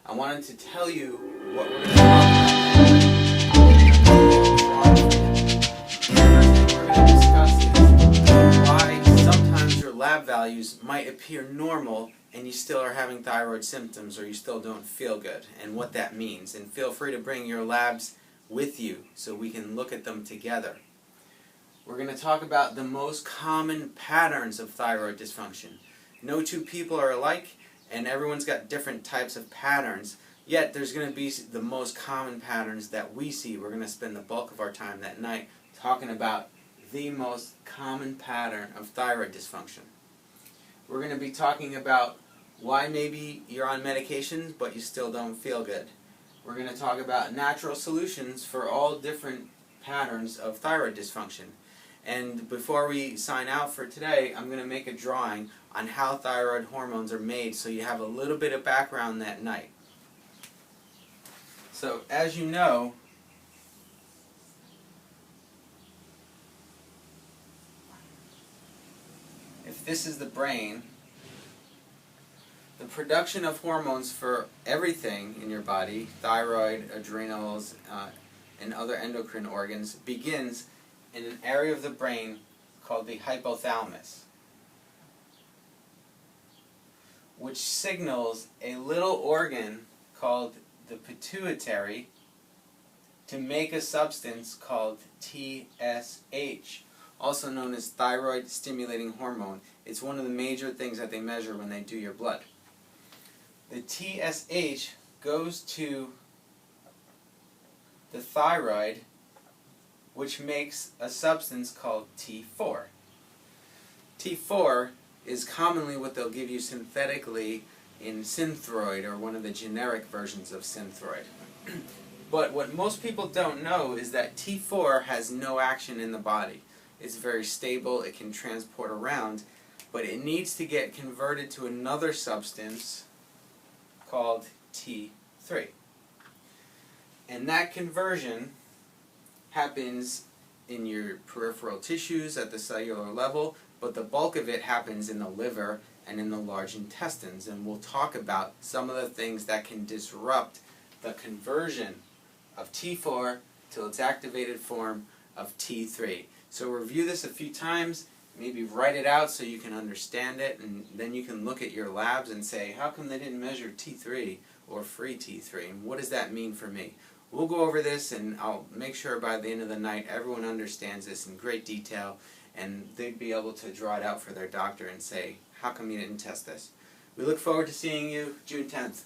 I wanted to tell you what we're going to talk about. The first thing we're going to discuss is why sometimes your lab values might appear normal and you still are having thyroid symptoms or you still don't feel good, and what that means. And feel free to bring your labs with you so we can look at them together. We're going to talk about the most common patterns of thyroid dysfunction. No two people are alike, and everyone's got different types of patterns, yet there's going to be the most common patterns that we see. We're going to spend the bulk of our time that night talking about the most common pattern of thyroid dysfunction. We're going to be talking about why maybe you're on medications but you still don't feel good. We're going to talk about natural solutions for all different patterns of thyroid dysfunction. And before we sign out for today, I'm going to make a drawing on how thyroid hormones are made so you have a little bit of background that night. So, as you know, if this is the brain, the production of hormones for everything in your body, thyroid, adrenals, and other endocrine organs, begins in an area of the brain called the hypothalamus, which signals a little organ called the pituitary to make a substance called TSH, also known as thyroid stimulating hormone. It's one of the major things that they measure when they do your blood. The TSH goes to the thyroid, which makes a substance called T4. T4 is commonly what they'll give you synthetically in Synthroid, or one of the generic versions of Synthroid. But what most people don't know is that T4 has no action in the body. It's very stable, it can transport around, but it needs to get converted to another substance called T3. And that conversion happens in your peripheral tissues at the cellular level, but the bulk of it happens in the liver and in the large intestines. And we'll talk about some of the things that can disrupt the conversion of T4 to its activated form of T3. So review this a few times, maybe write it out so you can understand it, and then you can look at your labs and say, how come they didn't measure T3 or free T3, and what does that mean for me? We'll go over this, and I'll make sure by the end of the night everyone understands this in great detail, and they'd be able to draw it out for their doctor and say, how come you didn't test this? We look forward to seeing you June 10th.